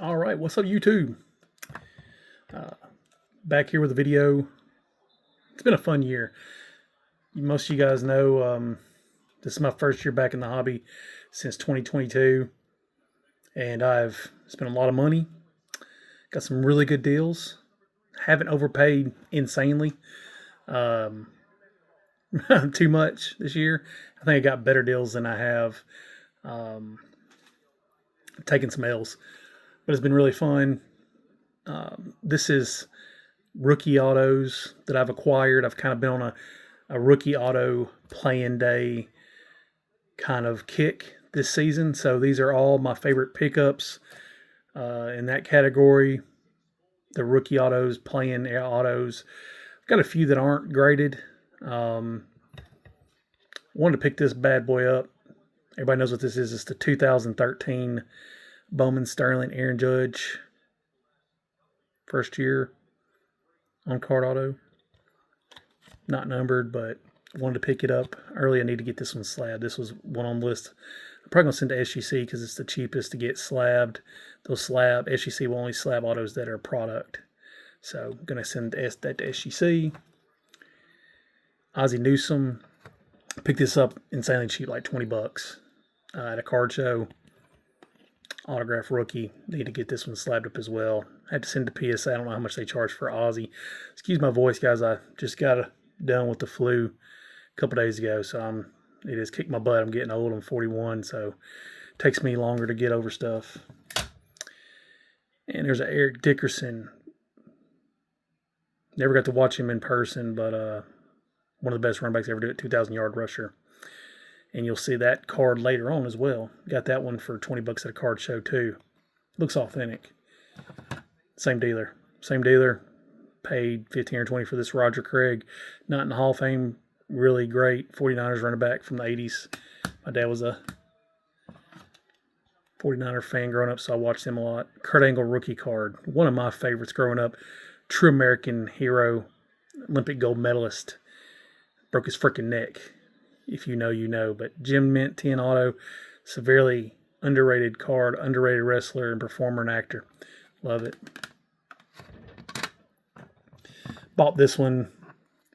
All right, what's up, YouTube? Back here with a video. It's been a fun year. Most of you guys know this is my first year back in the hobby since 2022, and I've spent a lot of money. Got some really good deals. Haven't overpaid insanely too much this year. I think I got better deals than I have taken some L's, but it's been really fun. This is rookie autos that I've acquired. I've kind of been on a rookie auto play-in day kind of kick this season. So these are all my favorite pickups in that category. The rookie autos, play-in autos. I've got a few that aren't graded. Wanted to pick this bad boy up. Everybody knows what this is. It's the 2013 Bowman Sterling Aaron Judge. First year on card auto. Not numbered, but wanted to pick it up early. I need to get this one slabbed. This was one on the list. I'm probably going to send to SGC because it's the cheapest to get slabbed. SGC will only slab autos that are product. So I'm going to send that to SGC. Ozzie Newsome. Picked this up insanely cheap, like 20 bucks at a card show. Autograph rookie. Need to get this one slabbed up as well. Had to send to PSA. I don't know how much they charge for Ozzie. Excuse my voice, guys. I just got done with the flu a couple days ago, so it has kicked my butt. I'm getting old. I'm 41, so it takes me longer to get over stuff. And there's an Eric Dickerson. Never got to watch him in person, but one of the best running backs ever do it, 2,000-yard rusher. And you'll see that card later on as well. Got that one for 20 bucks at a card show too. Looks authentic. Same dealer. Paid 15 or 20 for this Roger Craig. Not in the Hall of Fame. Really great 49ers running back from the 80s. My dad was a 49er fan growing up, so I watched him a lot. Kurt Angle rookie card. One of my favorites growing up. True American hero. Olympic gold medalist. Broke his freaking neck. If you know, you know. But Jim Mint 10 auto. Severely underrated card. Underrated wrestler and performer and actor. Love it. Bought this one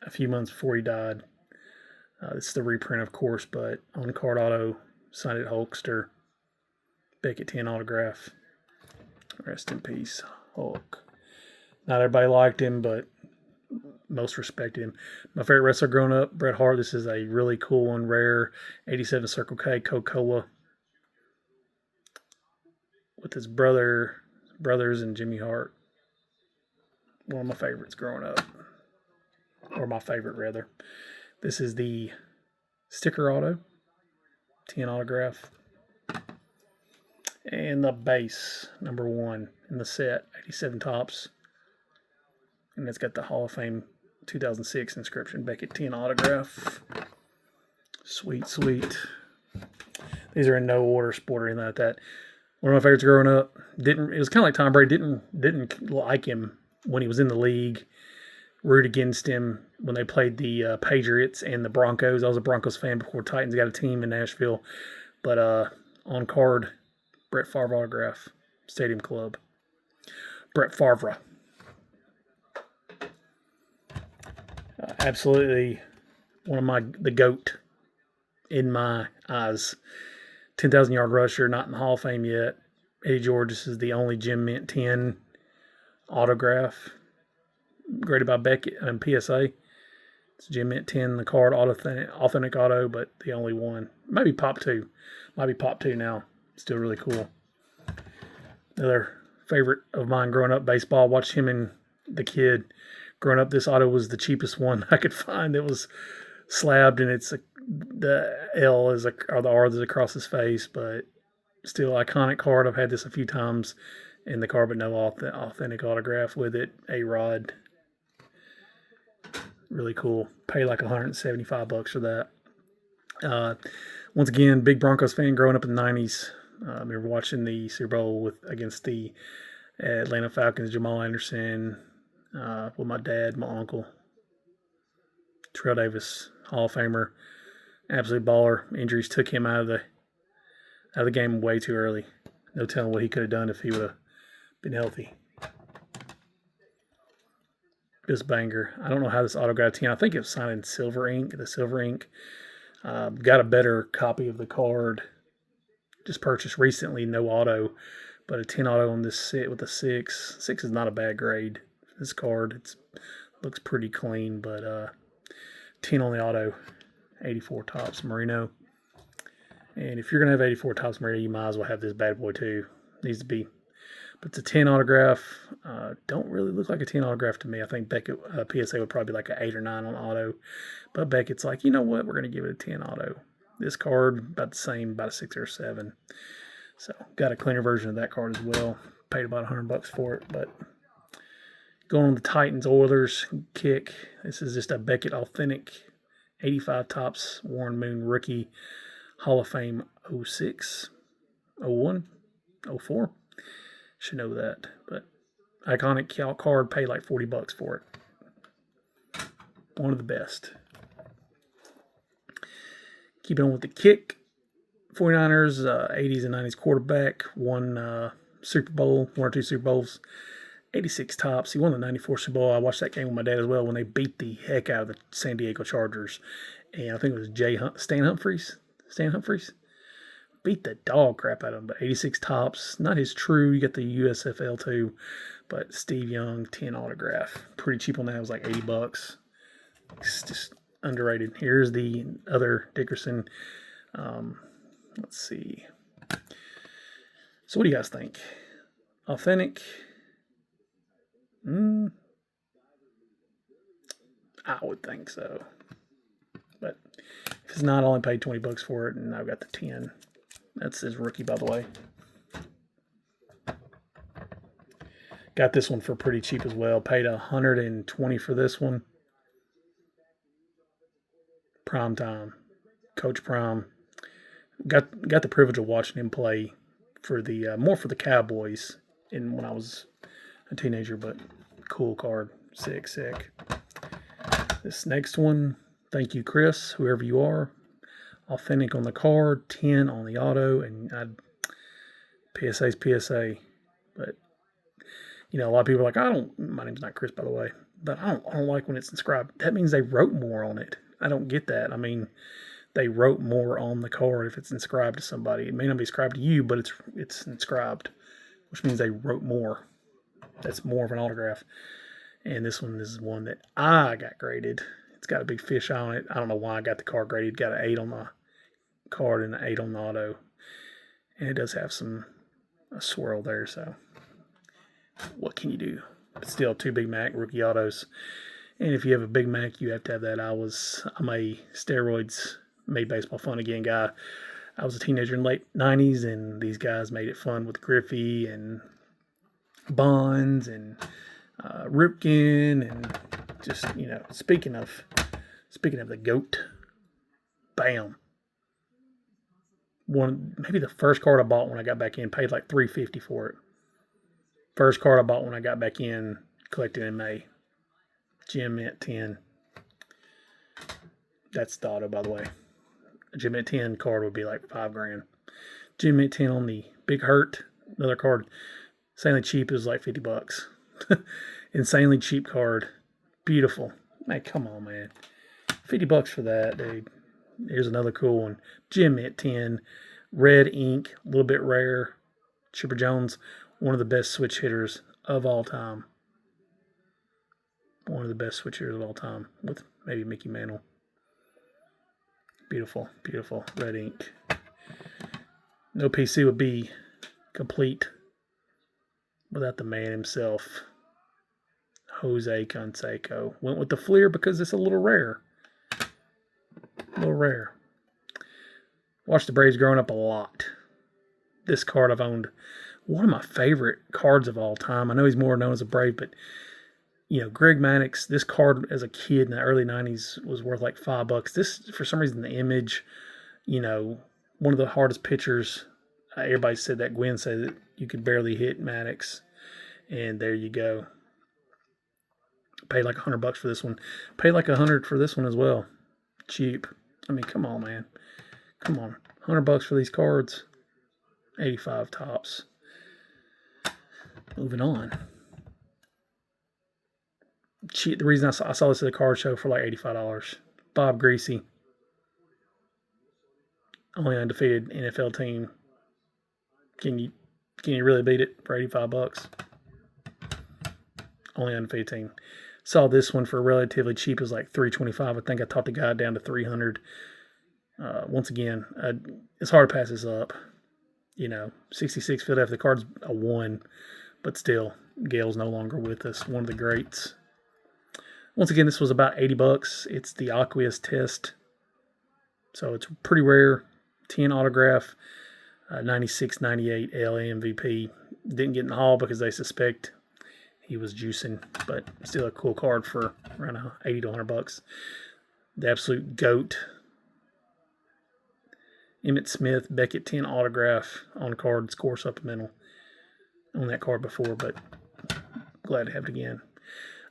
a few months before he died. It's the reprint, of course, but on card auto, signed it Hulkster. Beckett 10 autograph. Rest in peace, Hulk. Not everybody liked him, but most respected him. My favorite wrestler growing up, Bret Hart. This is a really cool one, rare 87 Circle K Coca-Cola with his brothers and Jimmy Hart. One of my favorites growing up, or my favorite rather. This is the sticker auto, 10 autograph, and the base number 1 in the set, 87 tops, and it's got the Hall of Fame 2006 inscription, Beckett 10 autograph. Sweet. These are in no order, sport or anything like that. One of my favorites growing up. It was kind of like Tom Brady. Didn't like him when he was in the league. Root against him when they played the Patriots and the Broncos. I was a Broncos fan before Titans got a team in Nashville. But on card, Brett Favre autograph, Stadium Club. Brett Favre. Absolutely one of the GOAT in my eyes. 10,000-yard rusher, not in the Hall of Fame yet. Eddie George, this is the only Jim Mint 10 autograph. Graded by Beckett and PSA. It's Jim Mint 10, the card, authentic auto, but the only one. Maybe Pop 2. Might be Pop 2 now. Still really cool. Another favorite of mine growing up, baseball. Watched him and the kid. Growing up, this auto was the cheapest one I could find. It was slabbed, and the L or the R is across his face, but still iconic card. I've had this a few times in the card, but no authentic autograph with it. A-Rod. Really cool. Pay like 175 bucks for that. Once again, big Broncos fan growing up in the 90s. I remember watching the Super Bowl against the Atlanta Falcons, Jamal Anderson, with my dad, my uncle. Terrell Davis, Hall of Famer, absolute baller. Injuries took him out of the game way too early. No telling what he could have done if he would have Been healthy. This banger. I don't know how this auto got a 10. I think it was signed in silver ink. The silver ink. Got a better copy of the card. Just purchased recently, no auto, but a 10 auto on this set with a 6. 6 is not a bad grade. This card, it looks pretty clean, but 10 on the auto, 84 Topps Merino. And if you're going to have 84 Topps Merino, you might as well have this bad boy too. Needs to be. But it's a 10 autograph. Don't really look like a 10 autograph to me. I think Beckett PSA would probably be like an 8 or 9 on auto. But Beckett's like, you know what? We're going to give it a 10 auto. This card, about the same, about a 6 or 7. So, got a cleaner version of that card as well. Paid about $100 for it. But going on the Titans Oilers kick. This is just a Beckett Authentic 85 Topps Warren Moon rookie Hall of Fame 06, 01, 04. Should know that. But iconic card, paid like $40 for it. One of the best. Keeping on with the kick. 49ers, 80s and 90s quarterback. Won Super Bowl, 1 or 2 Super Bowls. 86 Topps. He won the 94 Super Bowl. I watched that game with my dad as well when they beat the heck out of the San Diego Chargers. And I think it was Stan Humphries. Beat the dog crap out of him. But 86 Topps. Not his true. You get the USFL too. But Steve Young, 10 autograph. Pretty cheap on that. It was like $80. It's just underrated. Here's the other Dickerson. Let's see. So what do you guys think? Authentic? I would think so. But if it's not, I only paid $20 for it, and I've got the 10. That's his rookie, by the way. Got this one for pretty cheap as well. Paid $120 for this one. Prime time. Coach Prime. Got the privilege of watching him play for the more for the Cowboys when I was a teenager, but cool card. Sick. This next one, thank you, Chris, whoever you are. Authentic on the card, 10 on the auto, and PSA's PSA. But, a lot of people are like, my name's not Chris, by the way, but I don't like when it's inscribed. That means they wrote more on it. I don't get that. I mean, they wrote more on the card if it's inscribed to somebody. It may not be inscribed to you, but it's inscribed, which means they wrote more. That's more of an autograph. And this one is one that I got graded. It's got a big fish on it. I don't know why I got the card graded. Got an 8 on the card and an 8 on the auto. And it does have a swirl there, so what can you do? But still, 2 Big Mac rookie autos. And if you have a Big Mac, you have to have that. I'm a steroids made baseball fun again guy. I was a teenager in the late 90s, and these guys made it fun with Griffey and Bonds and Ripken, and just, speaking of the GOAT, bam. Maybe the first card I bought when I got back in, paid like $350 for it. First card I bought when I got back in, collected in May. Gem Mint 10. That's the auto, by the way. A Gem Mint 10 card would be like $5,000. Gem Mint 10 on the Big Hurt. Another card. Insanely cheap. It was like $50. Insanely cheap card. Beautiful. Man, come on, man. $50 for that, dude. Here's another cool one. Gem Mint 10. Red ink. A little bit rare. Chipper Jones. One of the best switch hitters of all time. One of the best switch hitters of all time. With maybe Mickey Mantle. Beautiful. Red ink. No PC would be complete without the man himself, Jose Canseco. Went with the Fleer because it's a little rare. Watched the Braves growing up a lot. This card I've owned. One of my favorite cards of all time. I know he's more known as a Brave, but Greg Maddux, this card as a kid in the early 90s was worth like $5. This, for some reason, the image, one of the hardest pitchers. Everybody said that. Gwynn said that you could barely hit Maddux. And there you go. Paid like $100 for this one. Paid like $100 for this one as well. Cheap. I mean, come on, man. Come on. $100 for these cards. 85 Topps. Moving on. The reason I saw this at the card show for like $85. Bob Griffey, only undefeated NFL team. Can you really beat it for $85? Only undefeated team. Saw this one for relatively cheap. It was like $325. I think I talked the guy down to $300. Once again, it's hard to pass this up. 66 field after the card's a 1, but still, Gail's no longer with us. One of the greats. Once again, this was about $80. It's the Aqueous Test, so it's pretty rare. 10 autograph, 96, 98 LA MVP. Didn't get in the hall because they suspect he was juicing, but still a cool card for around $80 to $100. The absolute GOAT. Emmitt Smith, Beckett 10 autograph on card, score supplemental on that card before, but glad to have it again.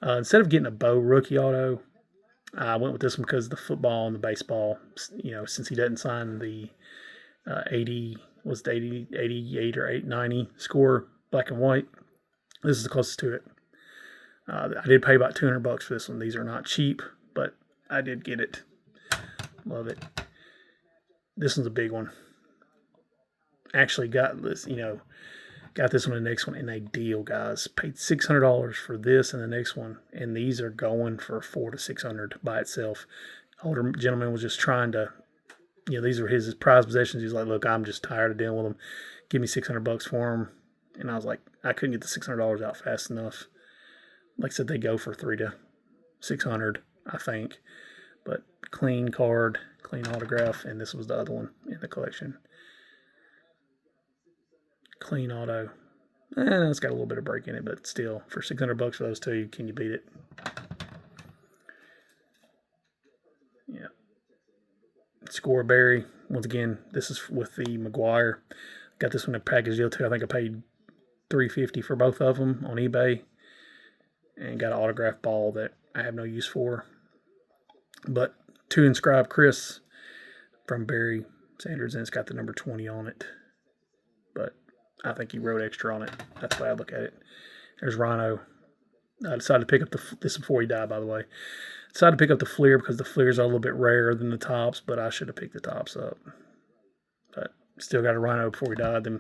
Instead of getting a Bo rookie auto, I went with this one because of the football and the baseball. Since he doesn't sign the 88 or 890 score, black and white, this is the closest to it. I did pay about $200 for this one. These are not cheap, but I did get it. Love it. This one's a big one. Actually got this, got this one and the next one in a deal, guys. Paid $600 for this and the next one, and these are going for $400 to $600 by itself. Older gentleman was just trying to, these were his prized possessions. He's like, look, I'm just tired of dealing with them. Give me $600 for them. And I was like, I couldn't get the $600 out fast enough. Like I said, they go for $300 to $600, I think. But clean card, clean autograph, and this was the other one in the collection. Clean auto. It's got a little bit of break in it, but still, for $600 for those two, can you beat it? Yeah. Score Barry. Once again, this is with the McGuire. Got this one in a package deal too. I think I paid $350 for both of them on eBay, and got an autograph ball that I have no use for. But to inscribe Chris from Barry Sanders, and it's got the number 20 on it. But I think he wrote extra on it. That's the way I look at it. There's Rhino. I decided to pick up this before he died, by the way. Decided to pick up the Fleer because the Fleers are a little bit rarer than the tops, but I should have picked the tops up. But still got a Rhino before he died. Then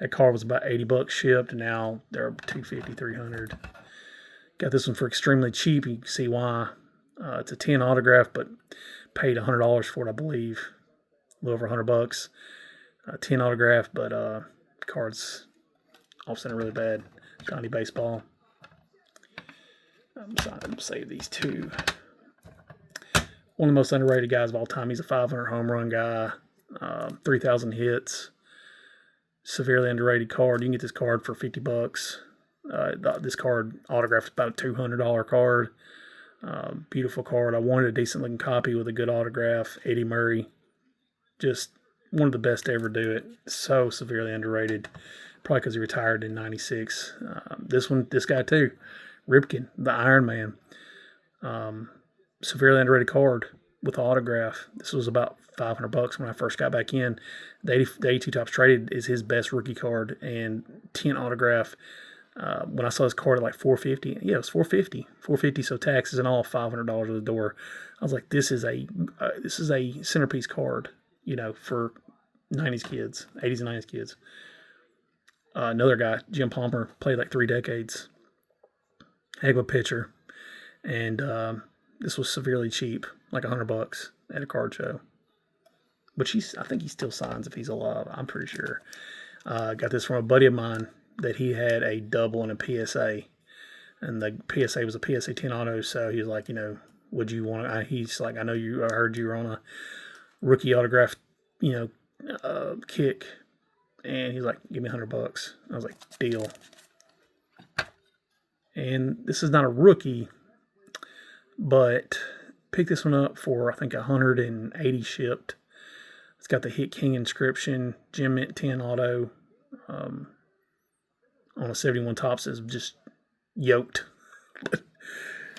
that car was about $80 shipped, and now they're $250, $300. Got this one for extremely cheap. You can see why. It's a 10 autograph, but paid $100 for it, I believe. A little over $100. 10 autograph, but cards off center really bad. Johnny Baseball. I'm going to save these two. One of the most underrated guys of all time. He's a 500 home run guy, 3,000 hits. Severely underrated card. You can get this card for $50. This card autographed is about a $200 card. Beautiful card. I wanted a decent looking copy with a good autograph. Eddie Murray, just one of the best to ever do it. So severely underrated, probably because he retired in '96. This guy too, Ripken, the Iron Man. Severely underrated card with autograph. This was about $500 when I first got back in. The 82 Topps Traded is his best rookie card, and 10 autograph. When I saw this card at like $450, yeah, it was $450, so taxes and all, $500 at the door. I was like, this is a centerpiece card, for 90s kids, 80s and 90s kids. Another guy, Jim Palmer, played like 3 decades. Heck of a pitcher, and this was severely cheap, like $100 at a card show. Which I think he still signs if he's alive. I'm pretty sure. Got this from a buddy of mine that he had a double and a PSA, and the PSA was a PSA 10 auto. So he was like, would you want to? He's like, I heard you were on a rookie autograph, kick, and he's like, give me $100. I was like, deal. And this is not a rookie, but picked this one up for I think 180 shipped. It's got the Hit King inscription, Gem Mint 10 auto. On a 71 Topps is just yoked.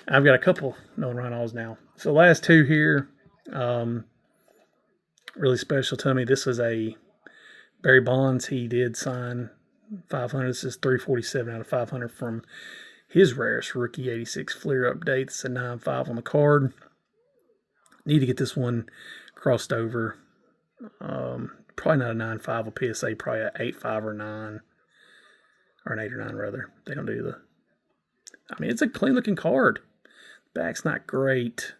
I've got a couple known rhinos now. So the last two here, really special to me. This was a Barry Bonds. He did sign 500. This is 347 out of 500 from his rarest rookie 86 Fleer update. It's a 9.5 on the card. Need to get this one crossed over. Probably not a 9.5 a PSA, probably a 8.5 or 9. Or an 8 or 9 rather. They don't do the... I mean, it's a clean looking card. Back's not great.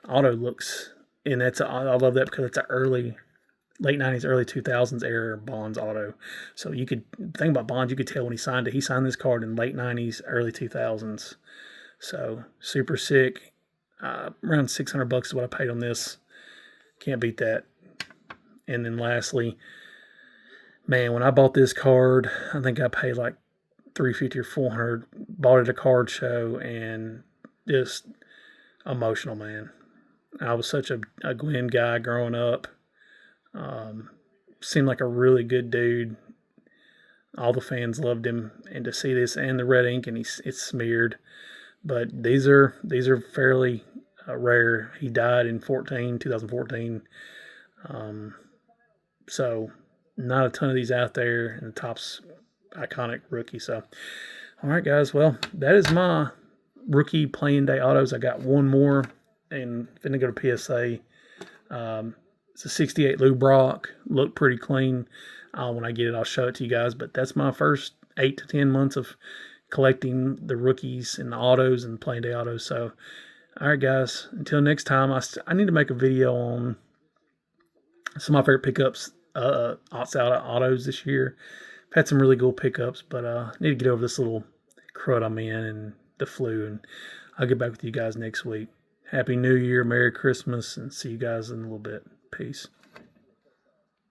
Auto looks... And I love that because it's an late 90s, early 2000s era Bonds auto. So you could think about Bonds, you could tell when he signed it. He signed this card in late 90s, early 2000s. So super sick. Around $600 is what I paid on this. Can't beat that. And then lastly, man, when I bought this card, I think I paid like $350 or $400. Bought it at a card show and just emotional, man. I was such a Gwynn guy growing up. Seemed like a really good dude. All the fans loved him, and to see this and the red ink, and it's smeared. But these are fairly rare. He died in 2014. So not a ton of these out there, and the top's iconic rookie. So, all right, guys. Well, that is my rookie playing day autos. I got one more, and finna go to PSA. It's a 68 Lou Brock. Looked pretty clean. When I get it, I'll show it to you guys. But that's my first 8 to 10 months of collecting the rookies and the autos and playing day autos. So, all right, guys. Until next time, I need to make a video on some of my favorite pickups, outside of autos this year. I've had some really cool pickups, but I need to get over this little crud I'm in and the flu. And I'll get back with you guys next week. Happy New Year, Merry Christmas, and see you guys in a little bit. Peace.